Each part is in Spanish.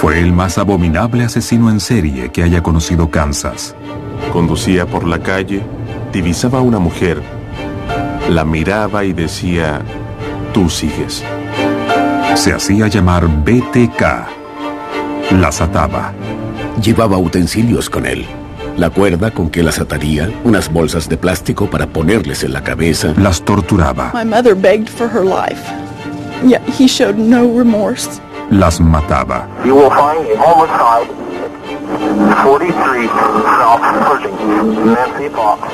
Fue el más abominable asesino en serie que haya conocido Kansas. Conducía por la calle, divisaba a una mujer, la miraba y decía: tú sigues. Se hacía llamar BTK. Las ataba. Llevaba utensilios con él. La cuerda con que las ataría, unas bolsas de plástico para ponerles en la cabeza. Las torturaba. My mother begged for her life. Yet he showed no remorse. Las mataba. You will find a homicide, 43 South Pershing, Nancy Fox.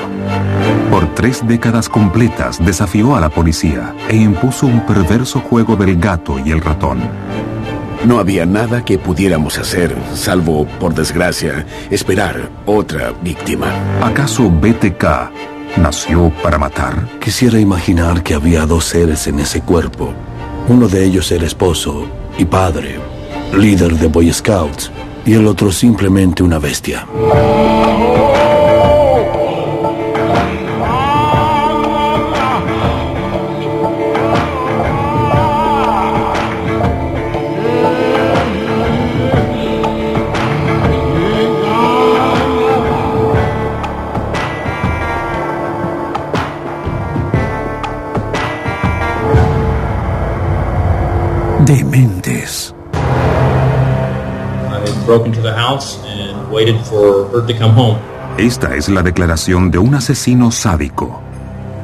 Por 3 décadas completas desafió a la policía e impuso un perverso juego del gato y el ratón. No había nada que pudiéramos hacer, salvo, por desgracia, esperar otra víctima. ¿Acaso BTK nació para matar? Quisiera imaginar que había 2 seres en ese cuerpo. Uno de ellos era esposo y padre, líder de Boy Scouts, y el otro simplemente una bestia. Dementes. I broke into the house and waited for her to come home. Esta es la declaración de un asesino sádico.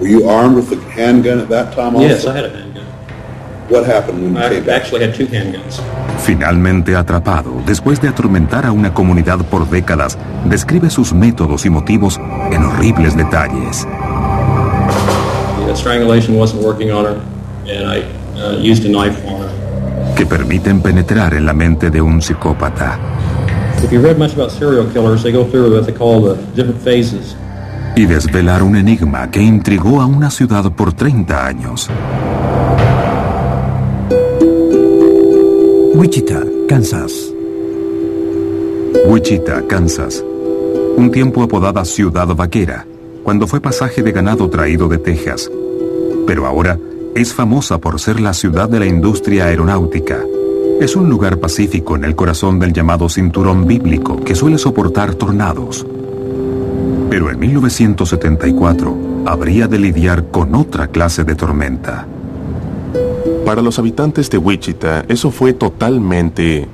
Were you armed with a handgun at that time also? Yes, I had a handgun. What happened when you I came back? actually had 2 handguns. Finalmente atrapado, después de atormentar a una comunidad por décadas, describe sus métodos y motivos en horribles detalles. The strangulation wasn't working on her, and I used a knife on her. Que permiten penetrar en la mente de un psicópata. If you read much about serial killers, they go through what they call the different phases. Y desvelar un enigma que intrigó a una ciudad por 30 años. Wichita, Kansas. Wichita, Kansas. Un tiempo apodada Ciudad Vaquera, cuando fue pasaje de ganado traído de Texas. Pero ahora es famosa por ser la ciudad de la industria aeronáutica. Es un lugar pacífico en el corazón del llamado cinturón bíblico que suele soportar tornados. Pero en 1974 habría de lidiar con otra clase de tormenta. Para los habitantes de Wichita, eso fue totalmente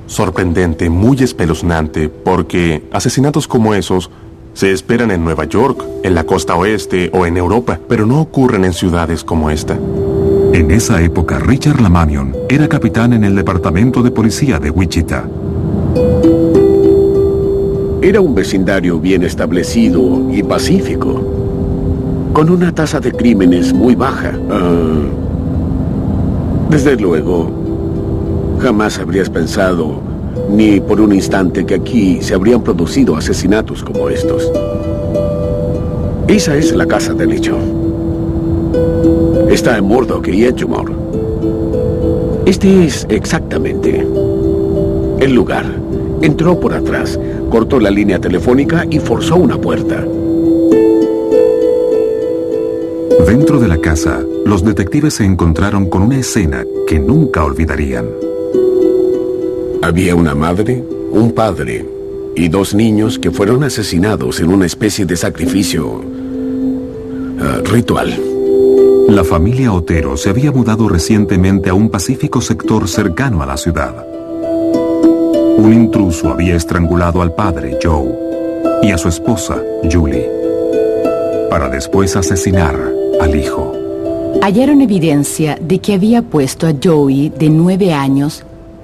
sorprendente, muy espeluznante, porque asesinatos como esos se esperan en Nueva York, en la costa oeste o en Europa, pero no ocurren en ciudades como esta. En esa época, Richard Lamanion era capitán en el departamento de policía de Wichita. Era un vecindario bien establecido y pacífico, con una tasa de crímenes muy baja. Desde luego, jamás habrías pensado ni por un instante que aquí se habrían producido asesinatos como estos. Esa es la casa del hecho. Está en Murdoch y Edgemore. Este es exactamente el lugar. Entró por atrás, cortó la línea telefónica y forzó una puerta. Dentro de la casa, los detectives se encontraron con una escena que nunca olvidarían. Había una madre, un padre y 2 niños que fueron asesinados en una especie de sacrificio ritual. La familia Otero se había mudado recientemente a un pacífico sector cercano a la ciudad. Un intruso había estrangulado al padre, Joe, y a su esposa, Julie, para después asesinar al hijo. Hallaron evidencia de que había puesto a Joey, de 9 años,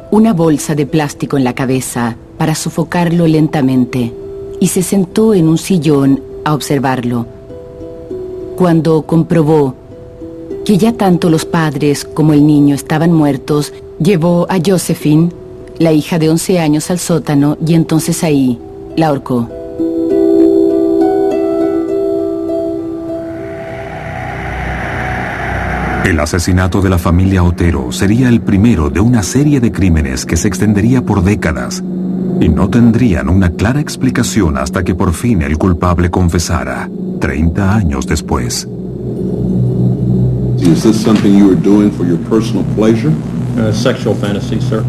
una bolsa de plástico en la cabeza para sofocarlo lentamente y se sentó en un sillón a observarlo. Cuando comprobó que ya tanto los padres como el niño estaban muertos, llevó a Josephine, la hija de 11 años, al sótano y entonces ahí la ahorcó. El asesinato de la familia Otero sería el primero de una serie de crímenes que se extendería por décadas y no tendrían una clara explicación hasta que por fin el culpable confesara, 30 años después. Is this something you were doing for your personal pleasure? Sexual fantasy, sir.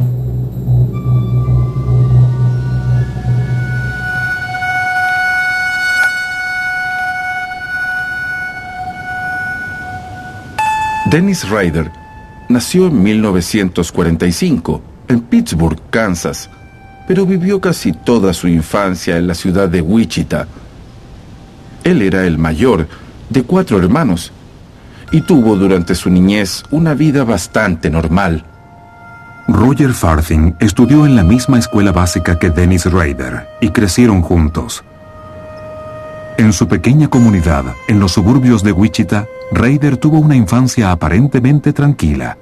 Dennis Rader nació en 1945 en Pittsburgh, Kansas, pero vivió casi toda su infancia en la ciudad de Wichita. Él era el mayor de 4 hermanos y tuvo durante su niñez una vida bastante normal. Roger Farthing estudió en la misma escuela básica que Dennis Rader y crecieron juntos. En su pequeña comunidad, en los suburbios de Wichita, Rader tuvo una infancia aparentemente tranquila.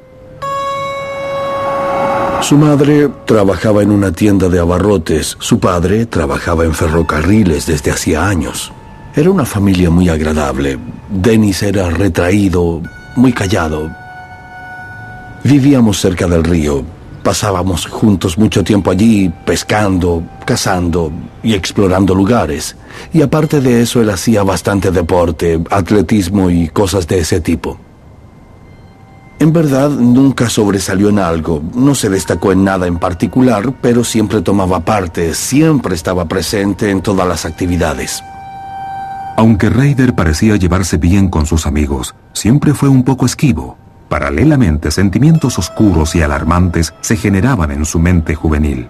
Su madre trabajaba en una tienda de abarrotes. Su padre trabajaba en ferrocarriles desde hacía años. Era una familia muy agradable. Dennis era retraído, muy callado. Vivíamos cerca del río. Pasábamos juntos mucho tiempo allí, pescando, cazando y explorando lugares. Y aparte de eso, él hacía bastante deporte, atletismo y cosas de ese tipo. En verdad, nunca sobresalió en algo. No se destacó en nada en particular, pero siempre tomaba parte, siempre estaba presente en todas las actividades. Aunque Rader parecía llevarse bien con sus amigos, siempre fue un poco esquivo. Paralelamente, sentimientos oscuros y alarmantes se generaban en su mente juvenil.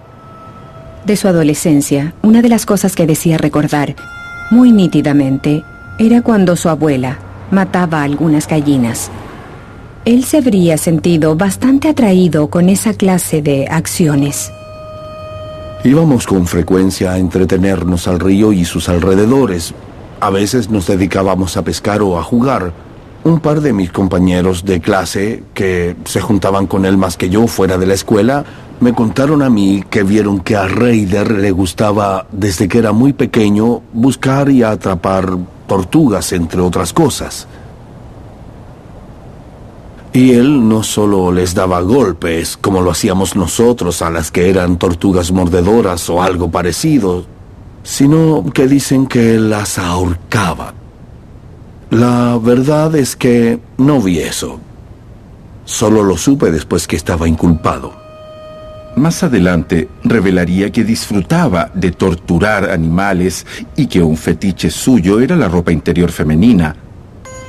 De su adolescencia, una de las cosas que decía recordar muy nítidamente era cuando su abuela mataba a algunas gallinas. Él se habría sentido bastante atraído con esa clase de acciones. Íbamos con frecuencia a entretenernos al río y sus alrededores. A veces nos dedicábamos a pescar o a jugar. Un par de mis compañeros de clase, que se juntaban con él más que yo fuera de la escuela, me contaron a mí que vieron que a Rader le gustaba, desde que era muy pequeño, buscar y atrapar tortugas, entre otras cosas. Y él no solo les daba golpes, como lo hacíamos nosotros a las que eran tortugas mordedoras o algo parecido, sino que dicen que él las ahorcaba. La verdad es que no vi eso. Solo lo supe después que estaba inculpado. Más adelante revelaría que disfrutaba de torturar animales y que un fetiche suyo era la ropa interior femenina.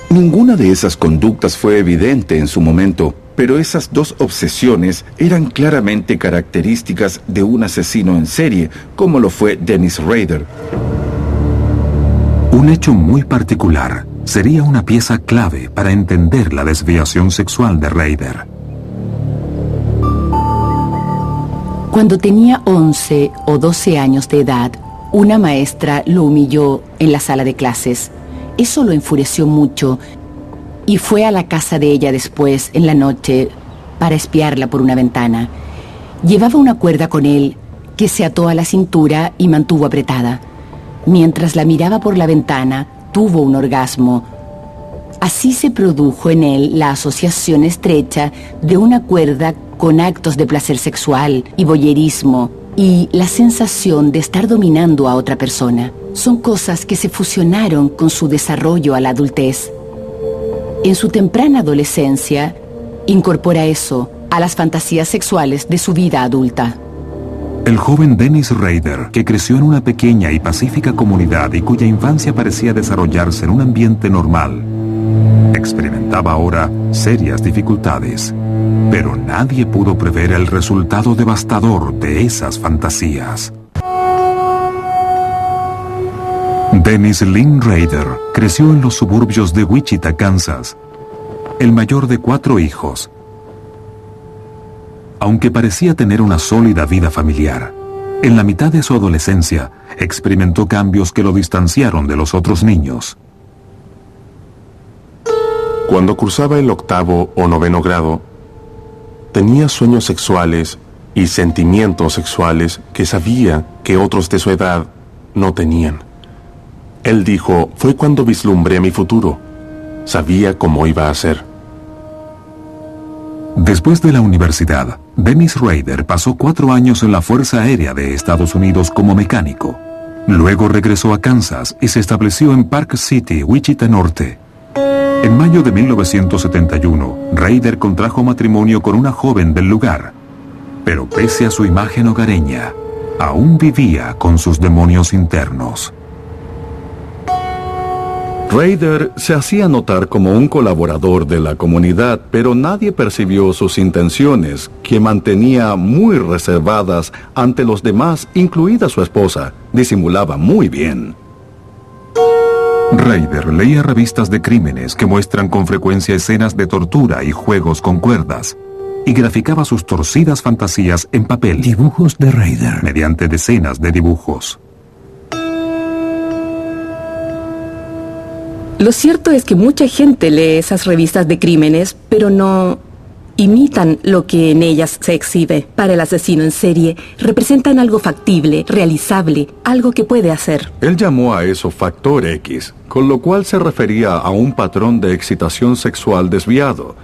Ninguna de esas conductas fue evidente en su momento, pero esas dos obsesiones eran claramente características de un asesino en serie, como lo fue Dennis Rader. Un hecho muy particular sería una pieza clave para entender la desviación sexual de Rader. Cuando tenía 11 o 12 años de edad, una maestra lo humilló en la sala de clases. Eso lo enfureció mucho y fue a la casa de ella después, en la noche, para espiarla por una ventana. Llevaba una cuerda con él que se ató a la cintura y mantuvo apretada. Mientras la miraba por la ventana, tuvo un orgasmo. Así se produjo en él la asociación estrecha de una cuerda con actos de placer sexual y voyerismo y la sensación de estar dominando a otra persona. Son cosas que se fusionaron con su desarrollo a la adultez. En su temprana adolescencia, incorpora eso a las fantasías sexuales de su vida adulta. El joven Dennis Rader, que creció en una pequeña y pacífica comunidad y cuya infancia parecía desarrollarse en un ambiente normal, experimentaba ahora serias dificultades. Pero nadie pudo prever el resultado devastador de esas fantasías. Dennis Lynn Rader creció en los suburbios de Wichita, Kansas, el mayor de 4 hijos. Aunque parecía tener una sólida vida familiar, en la mitad de su adolescencia experimentó cambios que lo distanciaron de los otros niños. Cuando cursaba el 8º o 9º grado, tenía sueños sexuales y sentimientos sexuales que sabía que otros de su edad no tenían. Él dijo, fue cuando vislumbré mi futuro. Sabía cómo iba a ser. Después de la universidad, Dennis Rader pasó 4 años en la Fuerza Aérea de Estados Unidos como mecánico. Luego regresó a Kansas y se estableció en Park City, Wichita Norte. En mayo de 1971, Rader contrajo matrimonio con una joven del lugar. Pero pese a su imagen hogareña, aún vivía con sus demonios internos. Rader se hacía notar como un colaborador de la comunidad, pero nadie percibió sus intenciones, que mantenía muy reservadas ante los demás, incluida su esposa. Disimulaba muy bien. Rader leía revistas de crímenes que muestran con frecuencia escenas de tortura y juegos con cuerdas, y graficaba sus torcidas fantasías en papel. Dibujos de Rader. Mediante decenas de dibujos. Lo cierto es que mucha gente lee esas revistas de crímenes, pero no imitan lo que en ellas se exhibe. Para el asesino en serie, representan algo factible, realizable, algo que puede hacer. Él llamó a eso factor X, con lo cual se refería a un patrón de excitación sexual desviado,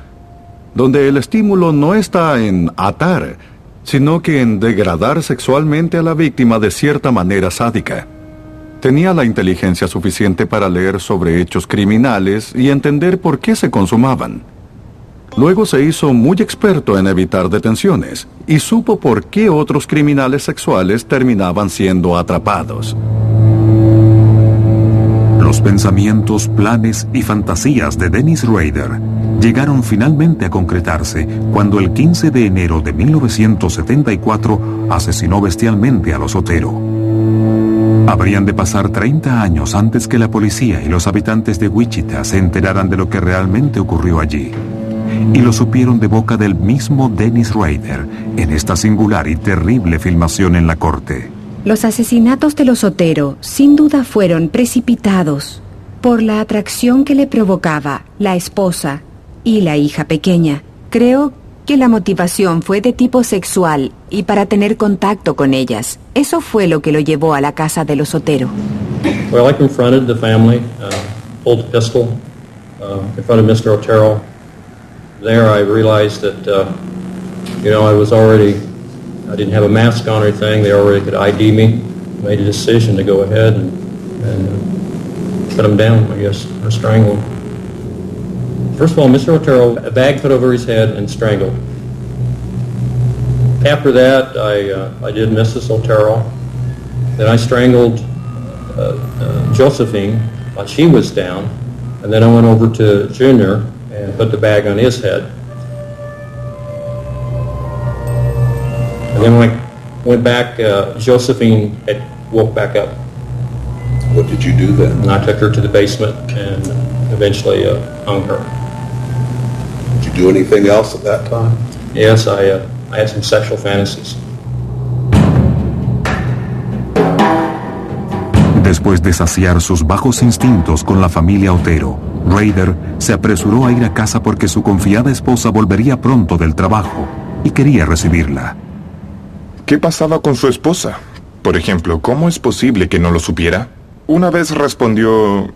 donde el estímulo no está en atar, sino que en degradar sexualmente a la víctima de cierta manera sádica. Tenía la inteligencia suficiente para leer sobre hechos criminales y entender por qué se consumaban. Luego se hizo muy experto en evitar detenciones y supo por qué otros criminales sexuales terminaban siendo atrapados. Los pensamientos, planes y fantasías de Dennis Rader llegaron finalmente a concretarse cuando el 15 de enero de 1974 asesinó bestialmente a los Otero. Habrían de pasar 30 años antes que la policía y los habitantes de Wichita se enteraran de lo que realmente ocurrió allí. Y lo supieron de boca del mismo Dennis Rader en esta singular y terrible filmación en la corte. Los asesinatos de los Otero sin duda fueron precipitados por la atracción que le provocaba la esposa y la hija pequeña. Creo que la motivación fue de tipo sexual y para tener contacto con ellas. Eso fue lo que lo llevó a la casa de los Otero. Well, I confronted the family, pulled a pistol, confronted Mr. Otero. There I realized that, I didn't have a mask on or anything. They already could ID me. Made a decision to go ahead and cut him down, I guess, or strangle him. First of all, Mr. Otero, a bag put over his head and strangled. After that, I did Mrs. Otero. Then I strangled Josephine while she was down. And then I went over to Junior and put the bag on his head. And then when I went back, Josephine had woke back up. What did you do then? And I took her to the basement and eventually hung her. Did you do anything else at that time? Yes, I had some sexual fantasies. Después de saciar sus bajos instintos con la familia Otero, Rader se apresuró a ir a casa porque su confiada esposa volvería pronto del trabajo y quería recibirla. ¿Qué pasaba con su esposa? Por ejemplo, ¿cómo es posible que no lo supiera? Una vez respondió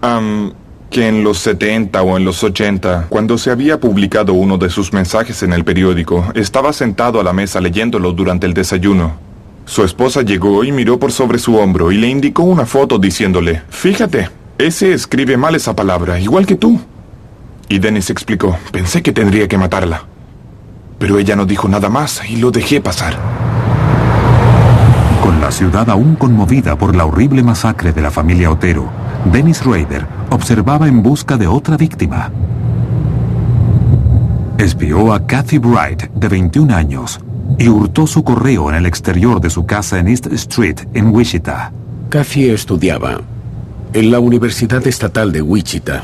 que en los 70 o en los 80, cuando se había publicado uno de sus mensajes en el periódico, estaba sentado a la mesa leyéndolo durante el desayuno. Su esposa llegó y miró por sobre su hombro y le indicó una foto diciéndole, «Fíjate, ese escribe mal esa palabra, igual que tú». Y Dennis explicó, «Pensé que tendría que matarla». Pero ella no dijo nada más y lo dejé pasar. Con la ciudad aún conmovida por la horrible masacre de la familia Otero, Dennis Rader observaba en busca de otra víctima. Espió a Kathy Bright, de 21 años, y hurtó su correo en el exterior de su casa en East Street, en Wichita. Kathy estudiaba en la Universidad Estatal de Wichita,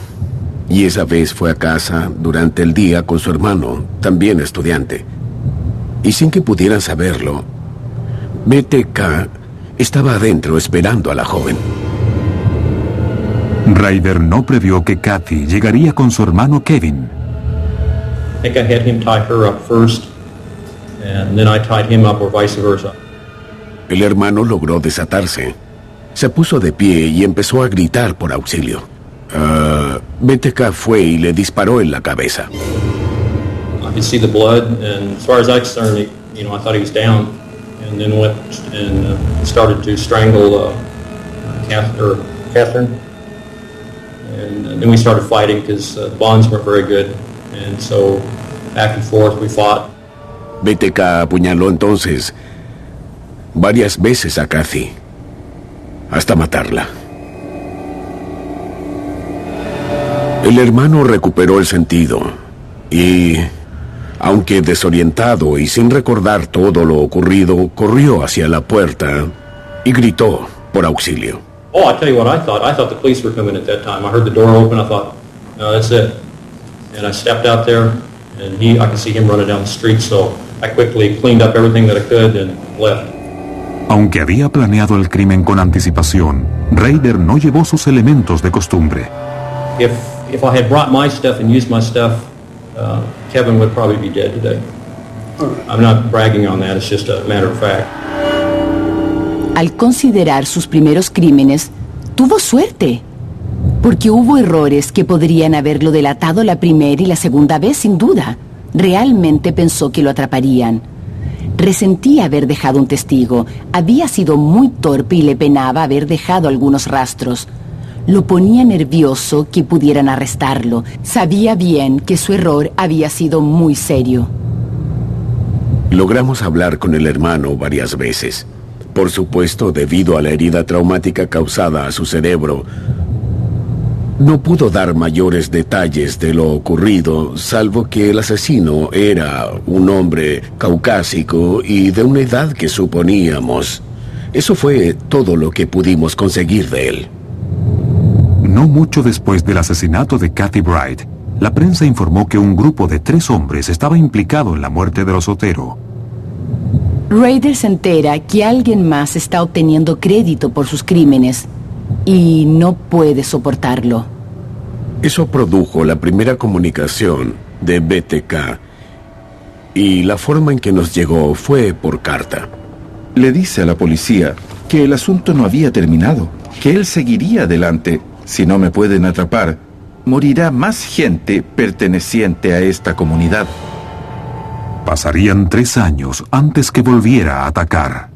y esa vez fue a casa durante el día con su hermano, también estudiante. Y sin que pudieran saberlo, BTK estaba adentro esperando a la joven. Rader no previó que Kathy llegaría con su hermano Kevin. I think I had him tie her up first, and then I tied him up or vice versa. El hermano logró desatarse. Se puso de pie y empezó a gritar por auxilio. BTK fue y le disparó en la cabeza. I could see the blood, and as far as I was concerned, I thought he was down, and then went and started to strangle Catherine. And then we started fighting because the bonds weren't very good, and so back and forth we fought. BTK apuñaló entonces varias veces a Kathy, hasta matarla. El hermano recuperó el sentido y, aunque desorientado y sin recordar todo lo ocurrido, corrió hacia la puerta y gritó por auxilio. Oh, I tell you what I thought. I thought the police were coming at that time. I heard the door open. I thought, no, that's it. And I stepped out there, and I could see him running down the street, so I quickly cleaned up everything that I could and left. Aunque había planeado el crimen con anticipación, Rader no llevó sus elementos de costumbre. If I had brought my stuff and used my stuff, Kevin would probably be dead today. I'm not bragging on that, it's just a matter of fact. Al considerar sus primeros crímenes, tuvo suerte, porque hubo errores que podrían haberlo delatado la primera y la segunda vez sin duda. Realmente pensó que lo atraparían. Resentía haber dejado un testigo, había sido muy torpe y le penaba haber dejado algunos rastros. Lo ponía nervioso que pudieran arrestarlo. Sabía bien que su error había sido muy serio. Logramos hablar con el hermano varias veces. Por supuesto, debido a la herida traumática causada a su cerebro, no pudo dar mayores detalles de lo ocurrido, salvo que el asesino era un hombre caucásico y de una edad que suponíamos. Eso fue todo lo que pudimos conseguir de él. No mucho después del asesinato de Kathy Bright, la prensa informó que un grupo de 3 hombres estaba implicado en la muerte de los Otero. Rader se entera que alguien más está obteniendo crédito por sus crímenes y no puede soportarlo. Eso produjo la primera comunicación de BTK y la forma en que nos llegó fue por carta. Le dice a la policía que el asunto no había terminado, que él seguiría adelante. Si no me pueden atrapar, morirá más gente perteneciente a esta comunidad. Pasarían 3 años antes que volviera a atacar.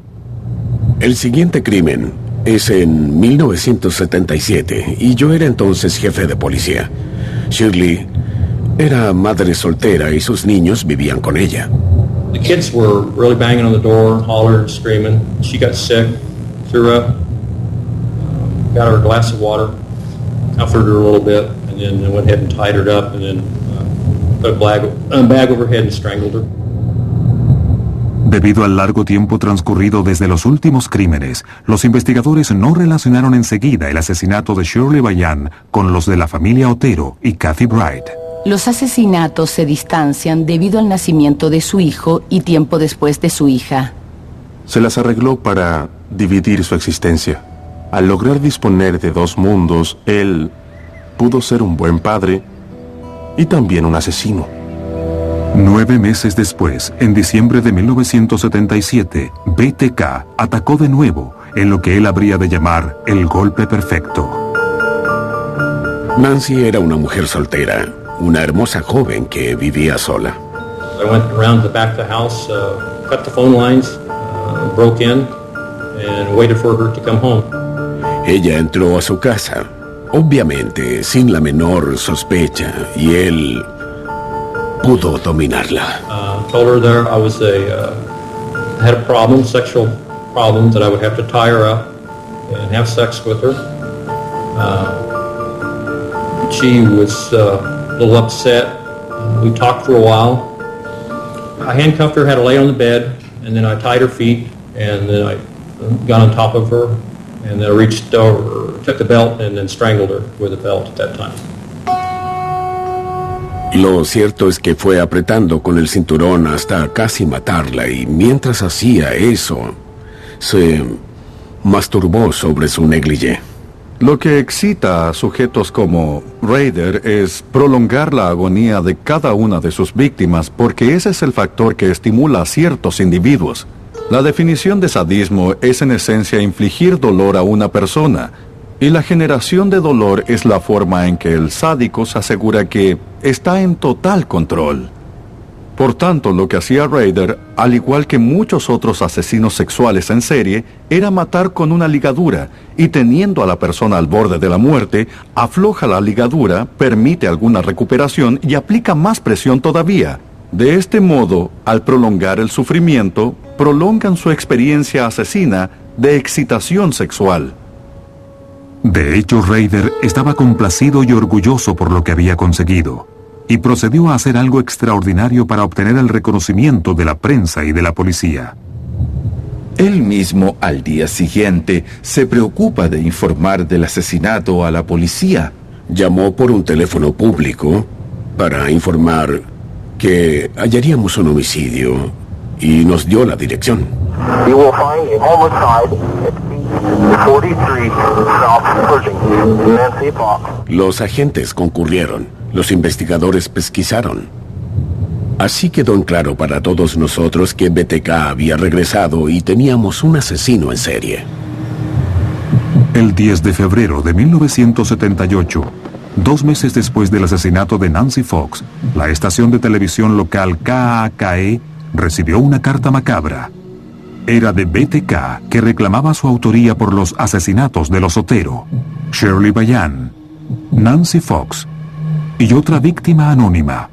El siguiente crimen es en 1977 y yo era entonces jefe de policía. Shirley era madre soltera y sus niños vivían con ella. The kids were really banging on the door, hollering, screaming. She got sick, threw up, got her a glass of water, comforted her a little bit, and then went ahead and tied her up, and then put a bag over her head and strangled her. Debido al largo tiempo transcurrido desde los últimos crímenes, los investigadores no relacionaron enseguida el asesinato de Shirley Bayan con los de la familia Otero y Kathy Bright. Los asesinatos se distancian debido al nacimiento de su hijo y tiempo después de su hija. Se las arregló para dividir su existencia. Al lograr disponer de 2 mundos, él pudo ser un buen padre y también un asesino. 9 meses después, en diciembre de 1977, BTK atacó de nuevo en lo que él habría de llamar el golpe perfecto. Nancy era una mujer soltera, una hermosa joven que vivía sola. I went around the back of the house, cut the phone lines, broke in, and waited for her to come home. Ella entró a su casa, obviamente sin la menor sospecha, y él pudo dominarla. Told her there I was had a problem, sexual problem, that I would have to tie her up and have sex with her. She was a little upset. We talked for a while. I handcuffed her, had her lay on the bed, and then I tied her feet, and then I got on top of her, and then I reached over, took the belt, and then strangled her with the belt at that time. Lo cierto es que fue apretando con el cinturón hasta casi matarla, y mientras hacía eso, se masturbó sobre su negligé. Lo que excita a sujetos como Rader es prolongar la agonía de cada una de sus víctimas, porque ese es el factor que estimula a ciertos individuos. La definición de sadismo es en esencia infligir dolor a una persona, y la generación de dolor es la forma en que el sádico se asegura que está en total control. Por tanto, lo que hacía Rader, al igual que muchos otros asesinos sexuales en serie, era matar con una ligadura, y teniendo a la persona al borde de la muerte, afloja la ligadura, permite alguna recuperación y aplica más presión todavía. De este modo, al prolongar el sufrimiento, prolongan su experiencia asesina de excitación sexual. De hecho, Rader estaba complacido y orgulloso por lo que había conseguido, y procedió a hacer algo extraordinario para obtener el reconocimiento de la prensa y de la policía. Él mismo, al día siguiente, se preocupa de informar del asesinato a la policía. Llamó por un teléfono público para informar que hallaríamos un homicidio y nos dio la dirección. You will find a homicide at 43 South Pershing, Nancy Fox. Los agentes concurrieron, los investigadores pesquisaron. Así quedó en claro para todos nosotros que BTK había regresado y teníamos un asesino en serie. El 10 de febrero de 1978, 2 meses después del asesinato de Nancy Fox, la estación de televisión local KAKE recibió una carta macabra. Era de BTK, que reclamaba su autoría por los asesinatos de los Otero, Shirley Bayan, Nancy Fox y otra víctima anónima.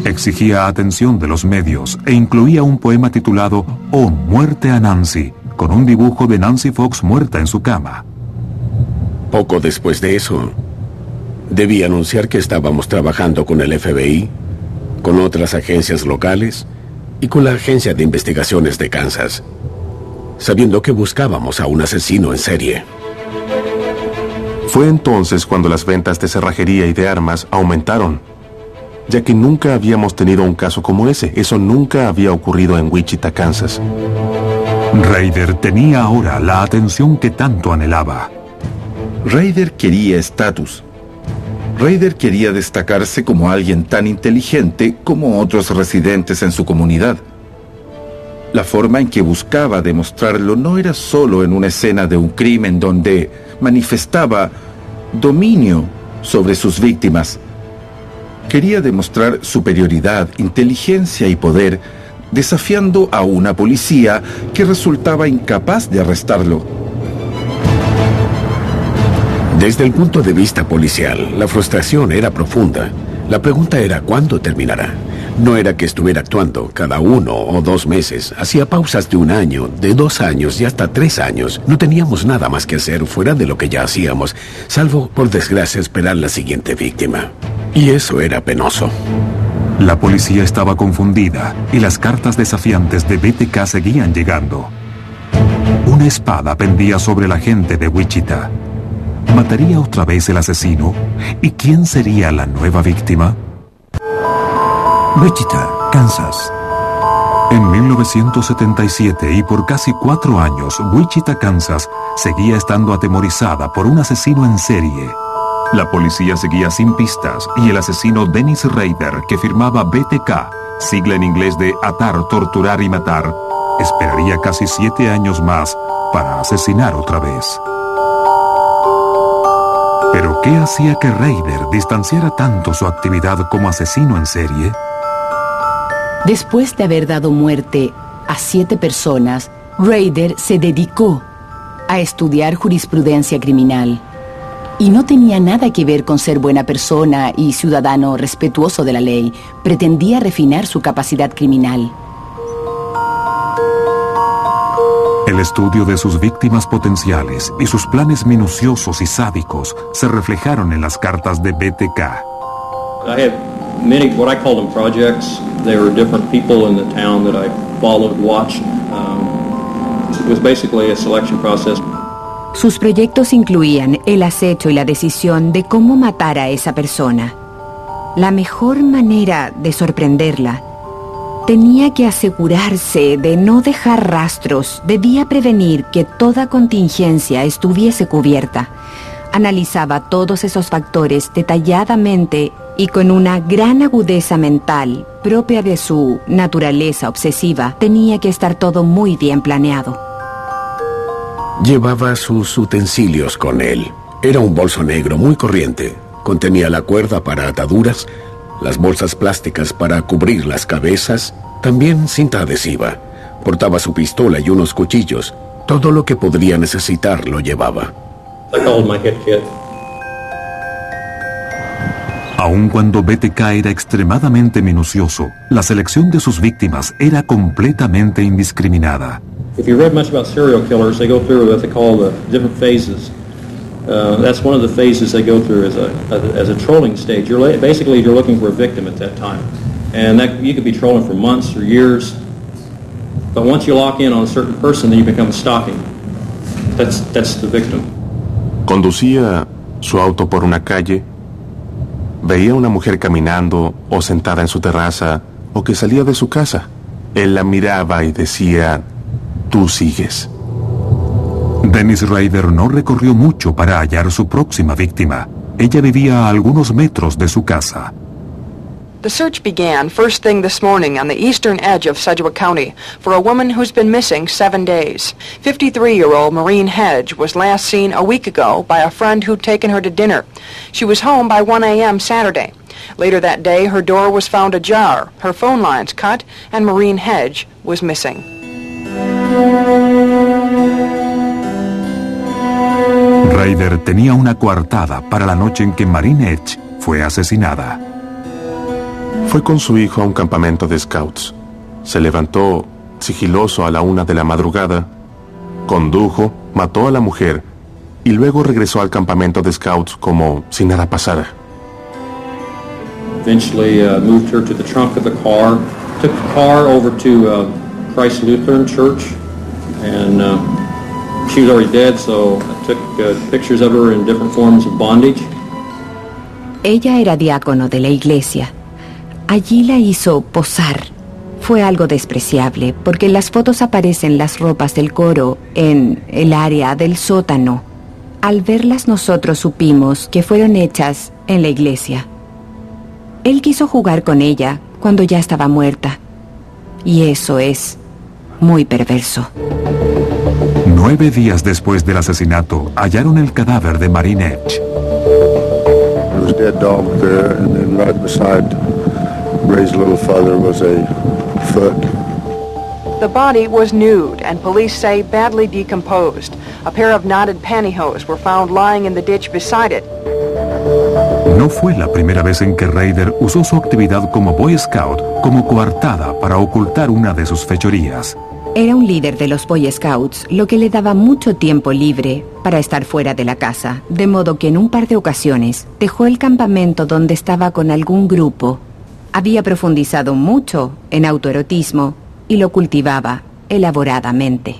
Exigía atención de los medios e incluía un poema titulado Oh, muerte a Nancy, con un dibujo de Nancy Fox muerta en su cama. Poco después de eso, debí anunciar que estábamos trabajando con el FBI, con otras agencias locales y con la Agencia de Investigaciones de Kansas, sabiendo que buscábamos a un asesino en serie. Fue entonces cuando las ventas de cerrajería y de armas aumentaron, ya que nunca habíamos tenido un caso como ese. Eso nunca había ocurrido en Wichita, Kansas. Rader tenía ahora la atención que tanto anhelaba. Rader quería estatus. Rader quería destacarse como alguien tan inteligente como otros residentes en su comunidad. La forma en que buscaba demostrarlo no era solo en una escena de un crimen donde manifestaba dominio sobre sus víctimas. Quería demostrar superioridad, inteligencia y poder, desafiando a una policía que resultaba incapaz de arrestarlo. Desde el punto de vista policial, la frustración era profunda. La pregunta era ¿cuándo terminará? No era que estuviera actuando cada 1 o 2 meses. Hacía pausas de 1 año, de 2 años y hasta 3 años. No teníamos nada más que hacer fuera de lo que ya hacíamos, salvo, por desgracia, esperar la siguiente víctima. Y eso era penoso. La policía estaba confundida y las cartas desafiantes de BTK seguían llegando. Una espada pendía sobre la gente de Wichita. ¿Mataría otra vez el asesino? ¿Y quién sería la nueva víctima? Wichita, Kansas. En 1977 y por casi 4 años, Wichita, Kansas, seguía estando atemorizada por un asesino en serie. La policía seguía sin pistas y el asesino Dennis Rader, que firmaba BTK, sigla en inglés de atar, torturar y matar, esperaría casi 7 años más para asesinar otra vez. ¿Pero qué hacía que Rader distanciara tanto su actividad como asesino en serie? Después de haber dado muerte a 7 personas, Rader se dedicó a estudiar jurisprudencia criminal. Y no tenía nada que ver con ser buena persona y ciudadano respetuoso de la ley. Pretendía refinar su capacidad criminal. El estudio de sus víctimas potenciales y sus planes minuciosos y sádicos se reflejaron en las cartas de BTK. I had many, what I call them projects. They were different people in the town that I followed, watched. It was basically a selection process. Sus proyectos incluían el acecho y la decisión de cómo matar a esa persona. La mejor manera de sorprenderla. Tenía que asegurarse de no dejar rastros. Debía prevenir que toda contingencia estuviese cubierta. Analizaba todos esos factores detalladamente y con una gran agudeza mental propia de su naturaleza obsesiva. Tenía que estar todo muy bien planeado. Llevaba sus utensilios con él. Era un bolso negro muy corriente. Contenía la cuerda para ataduras, las bolsas plásticas para cubrir las cabezas, también cinta adhesiva. Portaba su pistola y unos cuchillos. Todo lo que podría necesitar lo llevaba. I called my hit kit. Aun cuando BTK era extremadamente minucioso, la selección de sus víctimas era completamente indiscriminada. If you read much about serial killers, they go through what they call the different phases. That's one of the phases they go through as a trolling stage. Basically, you're looking for a victim at that time. And you could be trolling for months or years. But once you lock in on a certain person, then you become stalking. That's the victim. Conducía su auto por una calle, veía a una mujer caminando o sentada en su terraza o que salía de su casa. Él la miraba y decía, tú sigues. Dennis Rader no recorrió mucho para hallar su próxima víctima. Ella vivía a algunos metros de su casa. The search began first thing this morning on the eastern edge of Sedgwick County for a woman who's been missing 7 days. 53-year-old Maureen Hedge was last seen a week ago by a friend who'd taken her to dinner. She was home by 1 a.m. Saturday. Later that day, her door was found ajar, her phone lines cut, and Maureen Hedge was missing. Rader tenía una coartada para la noche en que Maureen Hedge fue asesinada. Fue con su hijo a un campamento de scouts. Se levantó sigiloso a la 1 de la madrugada, condujo, mató a la mujer y luego regresó al campamento de scouts como si nada pasara. Eventually moved her to the trunk of the car, took the car over to Christ Lutheran Church, and she was already dead, so I took pictures of her in different forms of bondage. Ella era diácono de la iglesia. Allí la hizo posar. Fue algo despreciable, porque en las fotos aparecen las ropas del coro en el área del sótano. Al verlas nosotros supimos que fueron hechas en la iglesia. Él quiso jugar con ella cuando ya estaba muerta. Y eso es muy perverso. 9 días después del asesinato, hallaron el cadáver de Maureen Hedge. There was a dead dog there, and then right beside Ray's little father was a foot. The body was nude and police say badly decomposed. A pair of knotted pantyhose were found lying in the ditch beside it. No fue la primera vez en que Rader usó su actividad como Boy Scout como coartada para ocultar una de sus fechorías. Era un líder de los Boy Scouts, lo que le daba mucho tiempo libre para estar fuera de la casa, de modo que en un par de ocasiones dejó el campamento donde estaba con algún grupo. Había profundizado mucho en autoerotismo y lo cultivaba elaboradamente.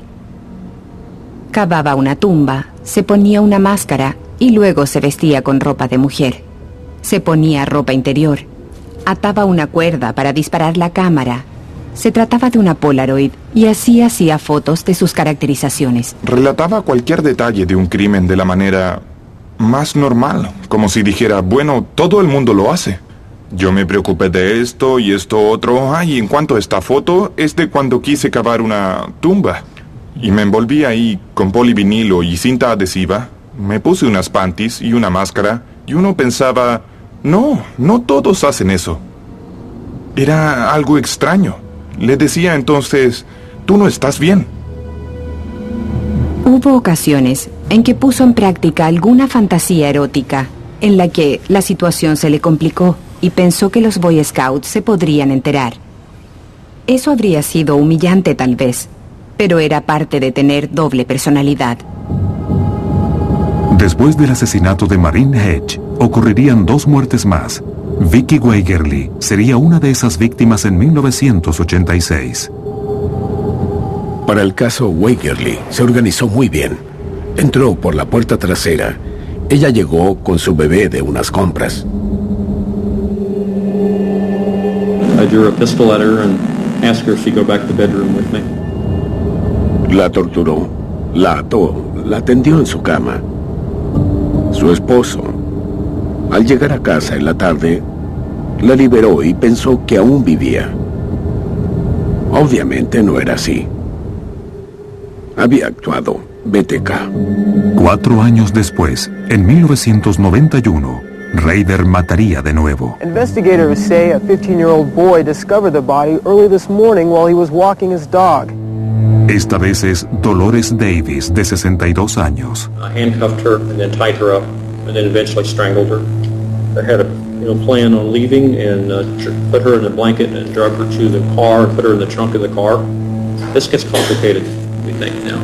Cavaba una tumba, se ponía una máscara y luego se vestía con ropa de mujer. Se ponía ropa interior, ataba una cuerda para disparar la cámara. Se trataba de una Polaroid y así hacía fotos de sus caracterizaciones. Relataba cualquier detalle de un crimen de la manera más normal, como si dijera, bueno, todo el mundo lo hace. Yo me preocupé de esto y esto otro. Ay, en cuanto a esta foto, es de cuando quise cavar una tumba. Y me envolví ahí con polivinilo y cinta adhesiva. Me puse unas panties y una máscara. Y uno pensaba, no todos hacen eso. Era algo extraño. Le decía entonces, tú no estás bien. Hubo ocasiones en que puso en práctica alguna fantasía erótica, en la que la situación se le complicó y pensó que los Boy Scouts se podrían enterar. Eso habría sido humillante tal vez, pero era parte de tener doble personalidad. Después del asesinato de Maureen Hedge, ocurrirían 2 muertes más. Vicky Weigerly sería una de esas víctimas en 1986. Para el caso Weigerly se organizó muy bien. Entró por la puerta trasera. Ella llegó con su bebé de unas compras. I drew a pistol at her and asked her if she'd go back to the bedroom with me. La torturó, la ató, la tendió en su cama. Su esposo, al llegar a casa en la tarde, la liberó y pensó que aún vivía. Obviamente no era así. Había actuado BTK. 4 años después, en 1991, Rader mataría de nuevo. Investigators say a 15-year-old boy discovered the body early this morning while he was walking his dog. Esta vez es Dolores Davis, de 62 años. I handcuffed her and then tied her up and then eventually strangled her. I had a plan on leaving and put her in a blanket and drug her to the car and put her in the trunk of the car. This gets complicated, we think now.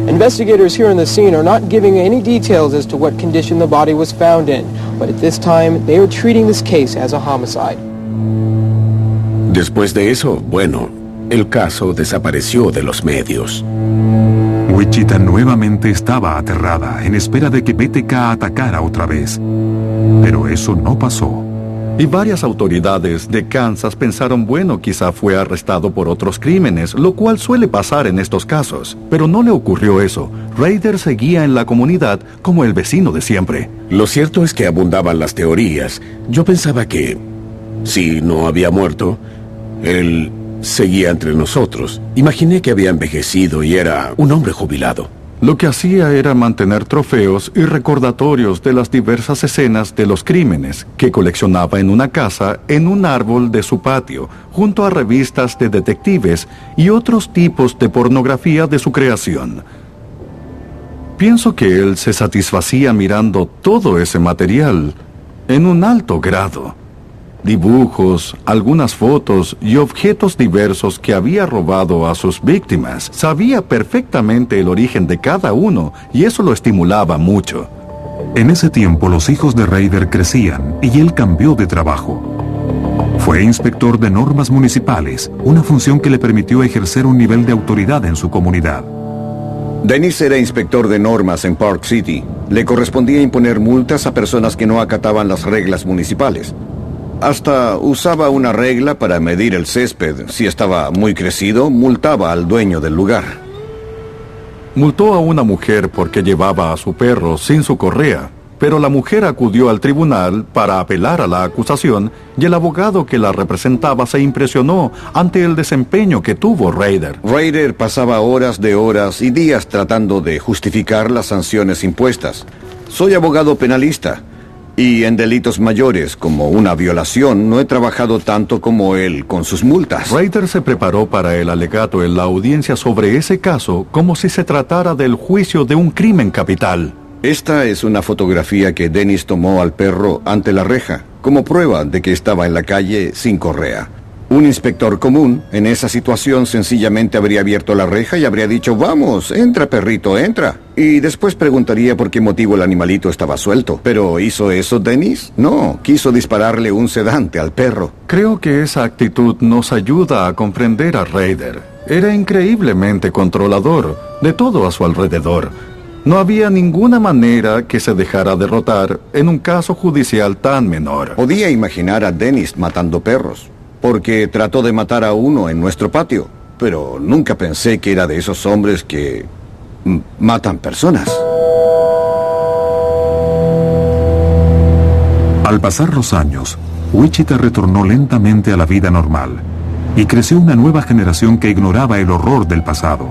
Investigators here in the scene are not giving any details as to what condition the body was found in, but at this time they are treating this case as a homicide. Después de eso, bueno, el caso desapareció de los medios. Wichita nuevamente estaba aterrada, en espera de que BTK atacara otra vez. Pero eso no pasó. Y varias autoridades de Kansas pensaron, bueno, quizá fue arrestado por otros crímenes, lo cual suele pasar en estos casos. Pero no le ocurrió eso. Rader seguía en la comunidad como el vecino de siempre. Lo cierto es que abundaban las teorías. Yo pensaba que, si no había muerto, él seguía entre nosotros. Imaginé que había envejecido y era un hombre jubilado. Lo que hacía era mantener trofeos y recordatorios de las diversas escenas de los crímenes que coleccionaba en una casa, en un árbol de su patio, junto a revistas de detectives y otros tipos de pornografía de su creación. Pienso que él se satisfacía mirando todo ese material en un alto grado. Dibujos, algunas fotos y objetos diversos que había robado a sus víctimas. Sabía perfectamente el origen de cada uno y eso lo estimulaba mucho. En ese tiempo los hijos de Rader crecían y él cambió de trabajo. Fue inspector de normas municipales, una función que le permitió ejercer un nivel de autoridad en su comunidad. Dennis era inspector de normas en Park City. Le correspondía imponer multas a personas que no acataban las reglas municipales. Hasta usaba una regla para medir el césped. Si estaba muy crecido, multaba al dueño del lugar. Multó a una mujer porque llevaba a su perro sin su correa, pero la mujer acudió al tribunal para apelar a la acusación y el abogado que la representaba se impresionó ante el desempeño que tuvo Rader. Rader pasaba horas y días tratando de justificar las sanciones impuestas. Soy abogado penalista. Y en delitos mayores, como una violación, no he trabajado tanto como él con sus multas. Rader se preparó para el alegato en la audiencia sobre ese caso como si se tratara del juicio de un crimen capital. Esta es una fotografía que Dennis tomó al perro ante la reja, como prueba de que estaba en la calle sin correa. Un inspector común, en esa situación, sencillamente habría abierto la reja y habría dicho, vamos, entra perrito, entra. Y después preguntaría por qué motivo el animalito estaba suelto. ¿Pero hizo eso Dennis? No, quiso dispararle un sedante al perro. Creo que esa actitud nos ayuda a comprender a Rader. Era increíblemente controlador de todo a su alrededor. No había ninguna manera que se dejara derrotar en un caso judicial tan menor. Podía imaginar a Dennis matando perros, porque trató de matar a uno en nuestro patio, pero nunca pensé que era de esos hombres que matan personas. Al pasar los años, Wichita retornó lentamente a la vida normal y creció una nueva generación que ignoraba el horror del pasado.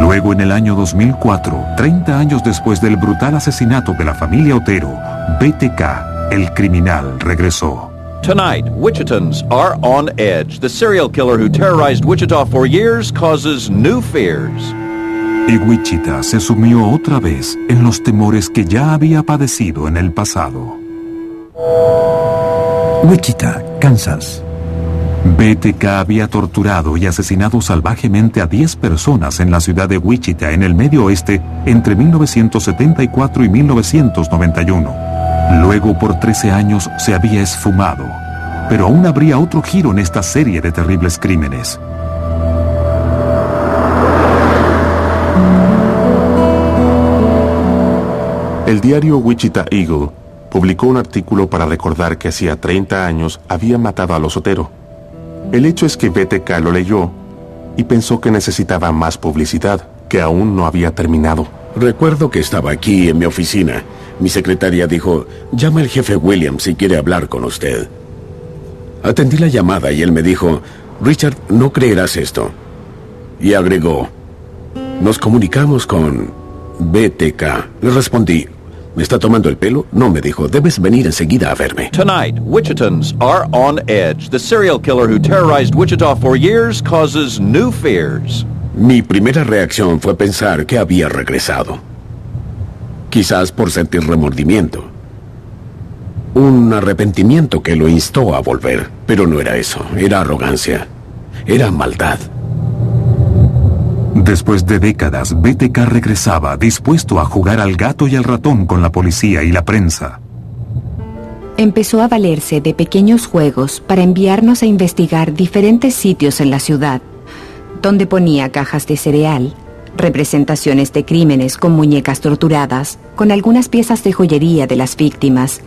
Luego, en el año 2004, 30 años después del brutal asesinato de la familia Otero, BTK, el criminal, regresó. Tonight, Wichitans are on edge. The serial killer who terrorized Wichita for years causes new fears. Y Wichita se sumió otra vez en los temores que ya había padecido en el pasado. Wichita, Kansas. BTK había torturado y asesinado salvajemente a 10 personas en la ciudad de Wichita, en el Medio Oeste, entre 1974 y 1991. Luego, por 13 años, se había esfumado. Pero aún habría otro giro en esta serie de terribles crímenes. El diario Wichita Eagle publicó un artículo para recordar que hacía 30 años había matado a los Otero. El hecho es que BTK lo leyó y pensó que necesitaba más publicidad, que aún no había terminado. Recuerdo que estaba aquí en mi oficina. Mi secretaria dijo, llama al jefe Williams si quiere hablar con usted. Atendí la llamada y él me dijo, Richard, no creerás esto. Y agregó, nos comunicamos con BTK. Le respondí, ¿me está tomando el pelo? No, me dijo, debes venir enseguida a verme. Tonight, Wichitans are on edge. The serial killer who terrorized Wichita for years causes new fears. Mi primera reacción fue pensar que había regresado. Quizás por sentir remordimiento. Un arrepentimiento que lo instó a volver. Pero no era eso, era arrogancia. Era maldad. Después de décadas, BTK regresaba dispuesto a jugar al gato y al ratón con la policía y la prensa. Empezó a valerse de pequeños juegos para enviarnos a investigar diferentes sitios en la ciudad, donde ponía cajas de cereal, representaciones de crímenes con muñecas torturadas, con algunas piezas de joyería de las víctimas.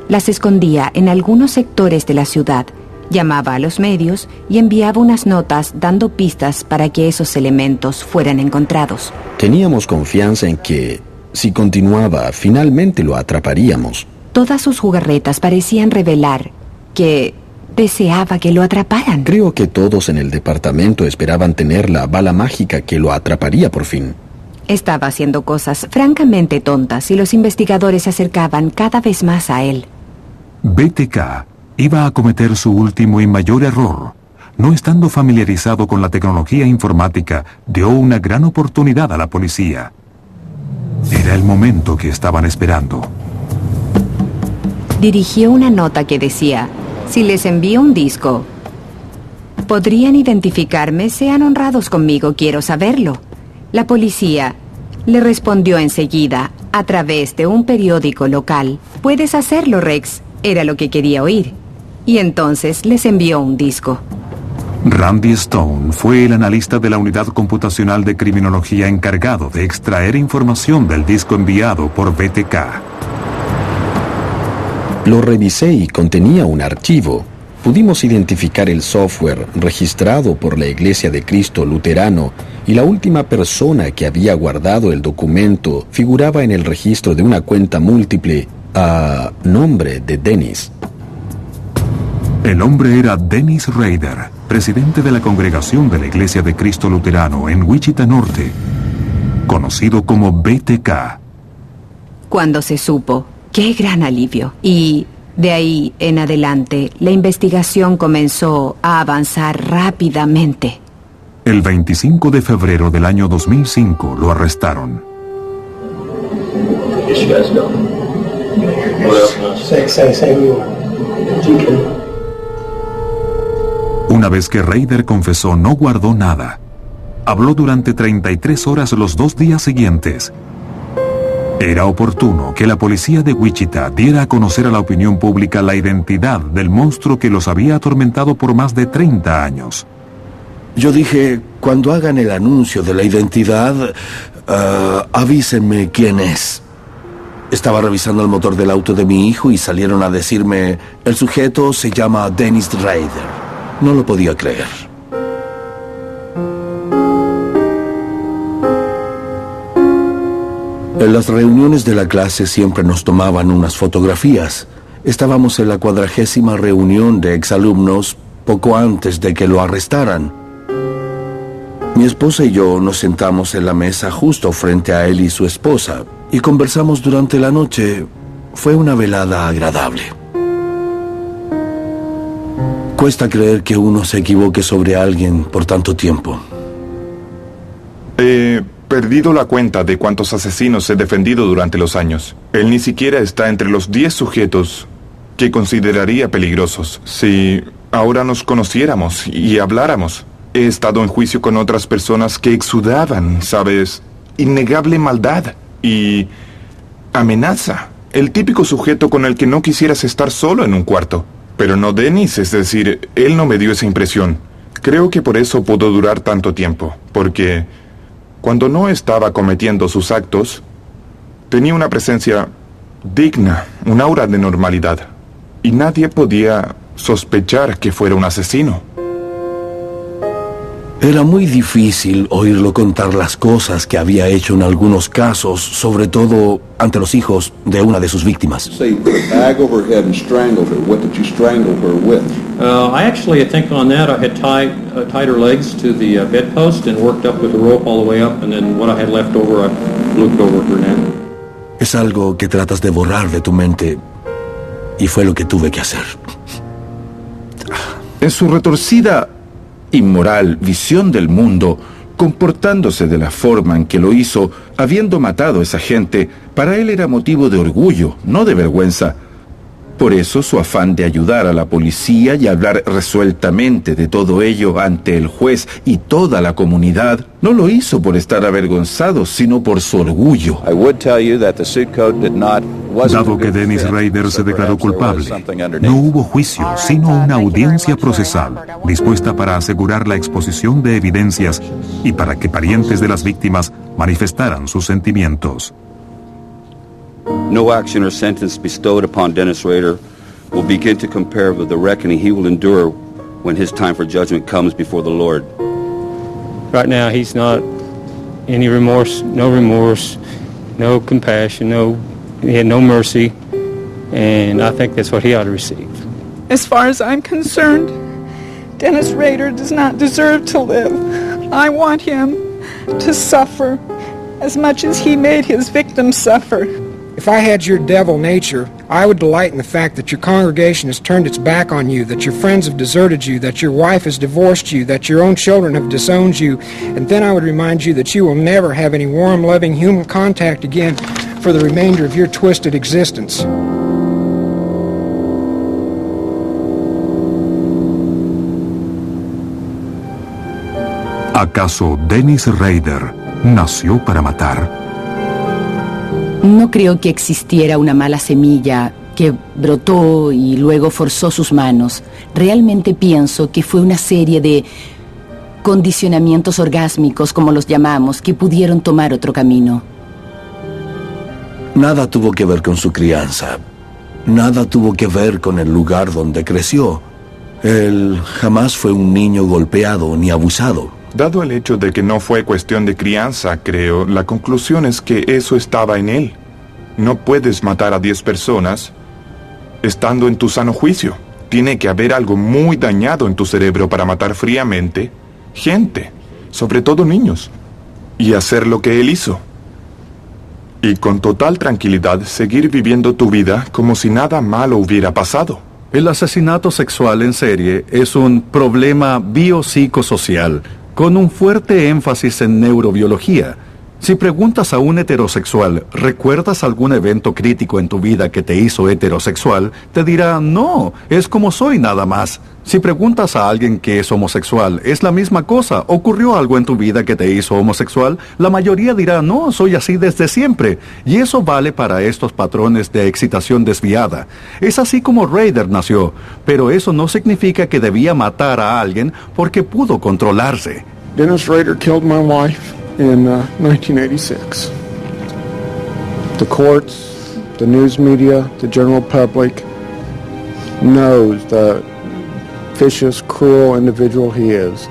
Las escondía en algunos sectores de la ciudad, llamaba a los medios y enviaba unas notas dando pistas para que esos elementos fueran encontrados. Teníamos confianza en que, si continuaba, finalmente lo atraparíamos. Todas sus jugarretas parecían revelar que deseaba que lo atraparan. Creo que todos en el departamento esperaban tener la bala mágica que lo atraparía por fin. Estaba haciendo cosas francamente tontas y los investigadores se acercaban cada vez más a él. BTK iba a cometer su último y mayor error. No estando familiarizado con la tecnología informática, dio una gran oportunidad a la policía. Era el momento que estaban esperando. Dirigió una nota que decía: si les envío un disco, ¿podrían identificarme? Sean honrados conmigo, quiero saberlo. La policía le respondió enseguida, a través de un periódico local: puedes hacerlo, Rex. Era lo que quería oír. Y entonces les envió un disco. Randy Stone fue el analista de la unidad computacional de criminología encargado de extraer información del disco enviado por BTK. Lo revisé y contenía un archivo. Pudimos identificar el software registrado por la Iglesia de Cristo Luterano y la última persona que había guardado el documento figuraba en el registro de una cuenta múltiple a nombre de Dennis. El hombre era Dennis Rader, presidente de la congregación de la Iglesia de Cristo Luterano en Wichita Norte, conocido como BTK. Cuando se supo, ¡qué gran alivio! Y de ahí en adelante, la investigación comenzó a avanzar rápidamente. El 25 de febrero del año 2005 lo arrestaron. Una vez que Rader confesó, no guardó nada. Habló durante 33 horas los 2 días siguientes. Era oportuno que la policía de Wichita diera a conocer a la opinión pública la identidad del monstruo que los había atormentado por más de 30 años. Yo dije, cuando hagan el anuncio de la identidad, avísenme quién es. Estaba revisando el motor del auto de mi hijo y salieron a decirme, el sujeto se llama Dennis Rader. No lo podía creer. En las reuniones de la clase siempre nos tomaban unas fotografías. Estábamos en la 40ª reunión de exalumnos poco antes de que lo arrestaran. Mi esposa y yo nos sentamos en la mesa justo frente a él y su esposa y conversamos durante la noche. Fue una velada agradable. Cuesta creer que uno se equivoque sobre alguien por tanto tiempo. He perdido la cuenta de cuántos asesinos he defendido durante los años. Él ni siquiera está entre los 10 sujetos que consideraría peligrosos. Si ahora nos conociéramos y habláramos. He estado en juicio con otras personas que exudaban, ¿sabes? Innegable maldad y amenaza. El típico sujeto con el que no quisieras estar solo en un cuarto. Pero no Dennis, es decir, él no me dio esa impresión. Creo que por eso pudo durar tanto tiempo, porque cuando no estaba cometiendo sus actos, tenía una presencia digna, un aura de normalidad, y nadie podía sospechar que fuera un asesino. Era muy difícil oírlo contar las cosas que había hecho en algunos casos, sobre todo ante los hijos de una de sus víctimas. Say you put a bag over her head and strangled her. What did you strangle her with? I think on that I had tied her legs to the bedpost and worked up with the rope all the way up, and then what I had left over I looped over her neck. Es algo que tratas de borrar de tu mente, y fue lo que tuve que hacer. En su retorcida, inmoral visión del mundo, comportándose de la forma en que lo hizo, habiendo matado a esa gente, para él era motivo de orgullo, no de vergüenza. Por eso su afán de ayudar a la policía y hablar resueltamente de todo ello ante el juez y toda la comunidad no lo hizo por estar avergonzado, sino por su orgullo. Dado que Dennis Rader se declaró culpable, no hubo juicio, sino una audiencia procesal dispuesta para asegurar la exposición de evidencias y para que parientes de las víctimas manifestaran sus sentimientos. No action or sentence bestowed upon Dennis Rader will begin to compare with the reckoning he will endure when his time for judgment comes before the Lord. Right now, he's not any remorse, no compassion, he had no mercy, and I think that's what he ought to receive. As far as I'm concerned, Dennis Rader does not deserve to live. I want him to suffer as much as he made his victims suffer. If I had your devil nature, I would delight in the fact that your congregation has turned its back on you, that your friends have deserted you, that your wife has divorced you, that your own children have disowned you, and then I would remind you that you will never have any warm, loving human contact again for the remainder of your twisted existence. ¿Acaso Dennis Rader nació para matar? No creo que existiera una mala semilla que brotó y luego forzó sus manos. Realmente pienso que fue una serie de condicionamientos orgásmicos, como los llamamos, que pudieron tomar otro camino. Nada tuvo que ver con su crianza. Nada tuvo que ver con el lugar donde creció. Él jamás fue un niño golpeado ni abusado. Dado el hecho de que no fue cuestión de crianza, creo, la conclusión es que eso estaba en él. No puedes matar a 10 personas estando en tu sano juicio. Tiene que haber algo muy dañado en tu cerebro para matar fríamente gente, sobre todo niños, y hacer lo que él hizo. Y con total tranquilidad seguir viviendo tu vida como si nada malo hubiera pasado. El asesinato sexual en serie es un problema biopsicosocial con un fuerte énfasis en neurobiología. Si preguntas a un heterosexual, ¿recuerdas algún evento crítico en tu vida que te hizo heterosexual? Te dirá, no, es como soy nada más. Si preguntas a alguien que es homosexual, es la misma cosa. ¿Ocurrió algo en tu vida que te hizo homosexual? La mayoría dirá, no, soy así desde siempre. Y eso vale para estos patrones de excitación desviada. Es así como Rader nació, pero eso no significa que debía matar a alguien porque pudo controlarse. Dennis Rader killed my wife in 1986. The courts, the news media, the general public knows the vicious, cruel individual he is.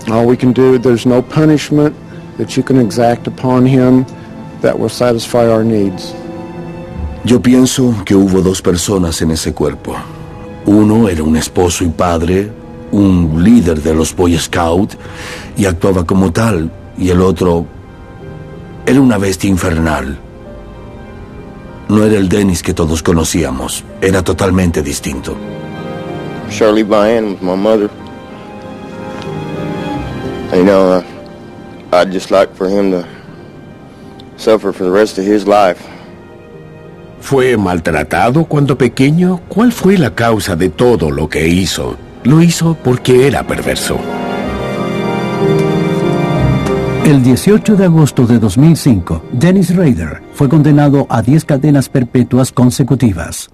All we can do, there's no punishment that you can exact upon him that will satisfy our needs. Yo pienso que hubo 2 personas en ese cuerpo. Uno era un esposo y padre, un líder de los Boy Scouts, y actuaba como tal. Y el otro era una bestia infernal. No era el Dennis que todos conocíamos. Era totalmente distinto. Shirley Vian was my mother. You know, I'd just like for him to suffer for the rest of his life. ¿Fue maltratado cuando pequeño? ¿Cuál fue la causa de todo lo que hizo? Lo hizo porque era perverso. El 18 de agosto de 2005, Dennis Rader fue condenado a 10 cadenas perpetuas consecutivas.